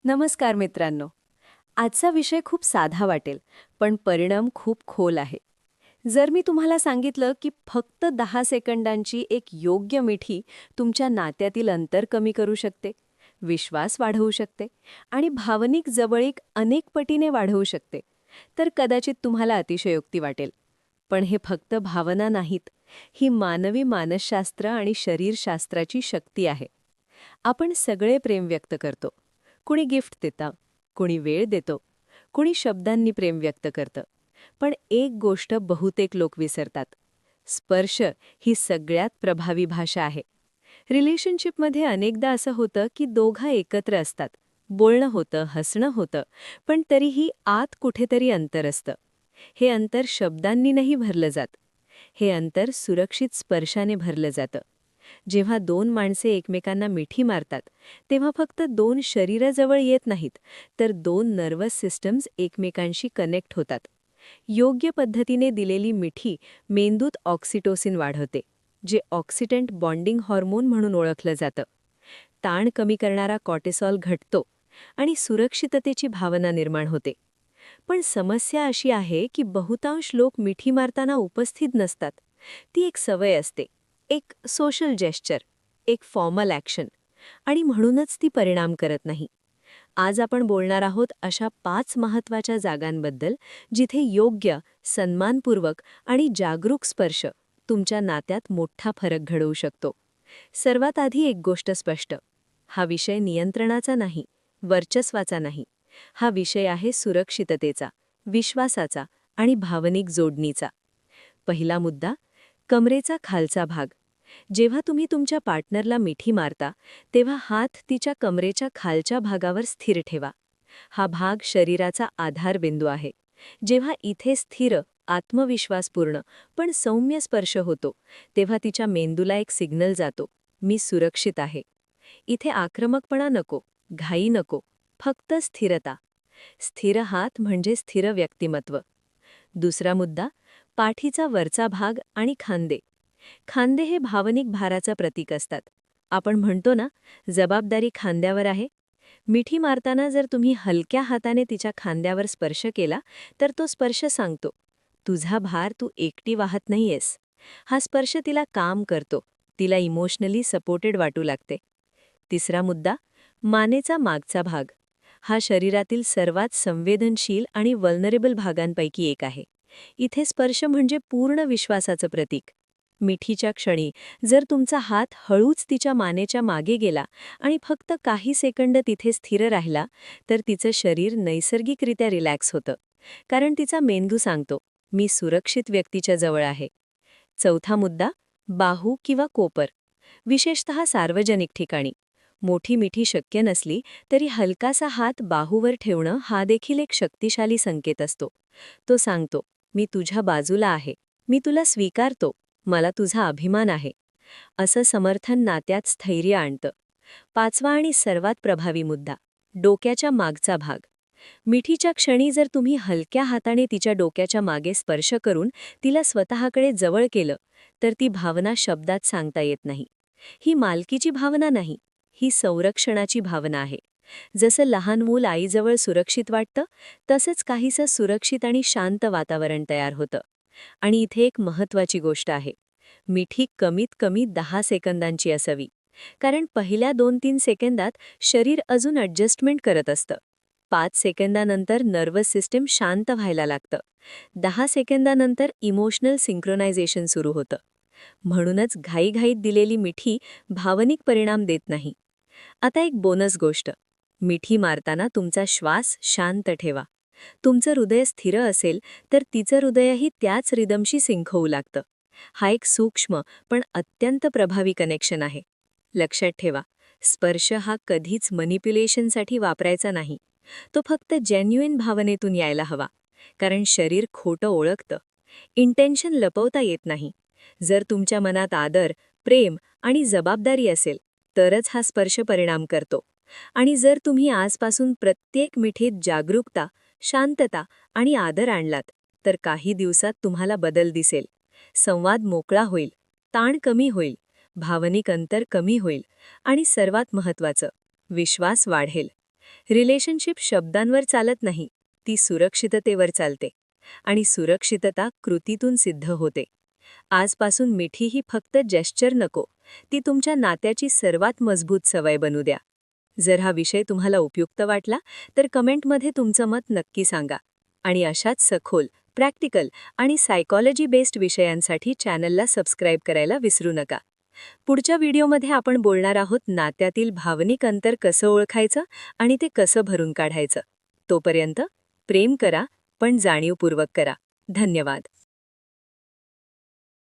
नमस्कार मित्रांनो. आजचा विषय खूप साधा वाटेल, पण परिणाम खूप खोल आहे. जर मी तुम्हाला सांगितलं की फक्त 10 सेकंदांची एक योग्य मिठी तुमच्या नात्यातील अंतर कमी करू शकते, विश्वास वाढवू शकते आणि भावनिक जवळीक अनेक पटीने वाढवू शकते, तर कदाचित तुम्हाला अतिशयोक्ती वाटेल. पण हे फक्त भावना नाहीत, ही मानवी मानसशास्त्र आणि शरीरशास्त्राची शक्ती आहे. आपण सगळे प्रेम व्यक्त करतो. कुणी गिफ्ट देतं, कुणी वेळ देतो, कुणी शब्दांनी प्रेम व्यक्त करतं. पण एक गोष्ट बहुतेक लोक विसरतात. स्पर्श ही सगळ्यात प्रभावी भाषा आहे. रिलेशनशिपमध्ये अनेकदा असं होतं की दोघं एकत्र असतात. बोलणं होतं, हसणं होतं, पण तरीही आत कुठेतरी अंतर असतं. हे अंतर शब्दांनी नाही भरलं जात. हे अंतर सुरक्षित स्पर्शाने भरलं जातं. जेव्हा दोन माणसे एकमेकांना मिठी मारतात, तेव्हा फक्त दोन शरीराजवळ येत नाहीत, तर दोन नर्वस सिस्टम्स एकमेकांशी कनेक्ट होतात. योग्य पद्धतीने दिलेली मिठी मेंदूत ऑक्सिटोसिन वाढवते, जे ऑक्सिडंट बॉन्डिंग हॉर्मोन म्हणून ओळखलं जातं. ताण कमी करणारा कॉर्टिसॉल घटतो आणि सुरक्षिततेची भावना निर्माण होते. पण समस्या अशी आहे की बहुतांश लोक मिठी मारताना उपस्थित नसतात. ती एक सवय असते, एक सोशल जेस्चर, एक फॉर्मल ॲक्शन, आणि म्हणूनच ती परिणाम करत नाही. आज आपण बोलणार आहोत अशा 5 महत्त्वाच्या जागांबद्दल, जिथे योग्य, सन्मानपूर्वक आणि जागरूक स्पर्श तुमच्या नात्यात मोठा फरक घडवू शकतो. सर्वात आधी एक गोष्ट स्पष्ट: हा विषय नियंत्रणाचा नाही, वर्चस्वाचा नाही. हा विषय आहे सुरक्षिततेचा, विश्वासाचा आणि भावनिक जोडणीचा. पहिला मुद्दा: कमरेचा खालचा भाग. जेव्हा तुम्ही तुमच्या पार्टनरला मिठी मारता, तेव्हा हात तिच्या कमरेच्या खालच्या भागावर स्थिर ठेवा. हा भाग शरीराचा आधारबिंदू आहे. जेव्हा इथे स्थिर, आत्मविश्वासपूर्ण पण सौम्य स्पर्श होतो, तेव्हा तिच्या मेंदूला एक सिग्नल जातो: मी सुरक्षित आहे. इथे आक्रमकपणा नको, घाई नको, फक्त स्थिरता. स्थिर हात म्हणजे स्थिर व्यक्तिमत्व. दुसरा मुद्दा: पाठीचा वरचा भाग आणि खांदे. खांदे हे भावनिक भाराचं प्रतीक असतात. आपण म्हणतो ना, जबाबदारी खांद्यावर आहे. मिठी मारताना जर तुम्ही हलक्या हाताने तिच्या खांद्यावर स्पर्श केला, तर तो स्पर्श सांगतो, तुझा भार तू एकटी वाहत नाहीयेस. हा स्पर्श तिला काम करतो, तिला इमोशनली सपोर्टेड वाटू लागते. तिसरा मुद्दा: मानेचा मागचा भाग. हा शरीरातील सर्वात संवेदनशील आणि वल्नरेबल भागांपैकी एक आहे. इथे स्पर्श म्हणजे पूर्ण विश्वासाचं प्रतीक. मिठीच्या क्षणी जर तुमचा हात हळूच तिच्या मानेच्या मागे गेला आणि फक्त काही सेकंद तिथे स्थिर राहिला, तर तिचं शरीर नैसर्गिकरित्या रिलॅक्स होतं. कारण तिचा मेंदू सांगतो, मी सुरक्षित व्यक्तीच्या जवळ आहे. चौथा मुद्दा: बाहू किंवा कोपर. विशेषतः सार्वजनिक ठिकाणी. मोठी मिठी शक्य नसली तरी हलकासा हात बाहूवर ठेवणं हा देखील एक शक्तिशाली संकेत असतो. तो सांगतो, मी तुझ्या बाजूला आहे, मी तुला स्वीकारतो, मला तुझा अभिमान आहे. असं समर्थन नात्यात स्थैर्य आणतं. पाचवा आणि सर्वात प्रभावी मुद्दा: डोक्याच्या मागचा भाग. मिठीच्या क्षणी जर तुम्ही हलक्या हाताने तिच्या डोक्याच्या मागे स्पर्श करून तिला स्वतःकडे जवळ केलं, तर ती भावना शब्दात सांगता येत नाही. ही मालकीची भावना नाही, ही संरक्षणाची भावना आहे. जसं लहान मूल आईजवळ सुरक्षित वाटतं, तसंच काहीसं सुरक्षित आणि शांत वातावरण तयार होतं. आणि इथे एक महत्त्वाची गोष्ट आहे: मिठी कमीत कमी 10 सेकंदांची असावी. कारण पहिल्या 2-3 सेकंदात शरीर अजून ॲडजस्टमेंट करत असतं. 5 सेकंदानंतर नर्वस सिस्टम शांत व्हायला लागतं. 10 सेकंदानंतर इमोशनल सिंक्रोनायझेशन सुरू होतं. म्हणूनच घाईघाईत दिलेली मिठी भावनिक परिणाम देत नाही. आता एक बोनस गोष्ट: मिठी मारताना तुमचा श्वास शांत ठेवा. तुमचं हृदय स्थिर असेल तर तिचं हृदयही त्याच रिदमशी सिंक होऊ लागतं. हा एक सूक्ष्म पण अत्यंत प्रभावी कनेक्शन आहे. लक्षात ठेवा, स्पर्श हा कधीच मनिप्युलेशनसाठी वापरायचा नाही. तो फक्त जेन्युइन भावनेतून यायला हवा. कारण शरीर खोटं ओळखतं. इंटेन्शन लपवता येत नाही. जर तुमच्या मनात आदर, प्रेम आणि जबाबदारी असेल, तरच हा स्पर्श परिणाम करतो. आणि जर तुम्ही आजपासून प्रत्येक मिठीत जागरूकता, शांतता आणि आदर आणलात, तर काही दिवसात तुम्हाला बदल दिसेल. संवाद मोकळा होईल, ताण कमी होईल, भावनिक अंतर कमी होईल आणि सर्वात महत्त्वाचं, विश्वास वाढेल. रिलेशनशिप शब्दांवर चालत नाही, ती सुरक्षिततेवर चालते. आणि सुरक्षितता कृतीतून सिद्ध होते. आजपासून मिठी ही फक्त जेस्चर नको, ती तुमच्या नात्याची सर्वात मजबूत सवय बनू द्या. जर हा विषय तुम्हाला उपयुक्त वाटला तर कमेंटमध्ये तुमचं मत नक्की सांगा. आणि अशाच सखोल, प्रॅक्टिकल आणि सायकॉलॉजी बेस्ड विषयांसाठी चॅनलला सबस्क्राईब करायला विसरू नका. पुढच्या व्हिडिओमध्ये आपण बोलणार आहोत नात्यातील भावनिक अंतर कसं ओळखायचं आणि ते कसं भरून काढायचं. तोपर्यंत प्रेम करा, पण जाणीवपूर्वक करा. धन्यवाद.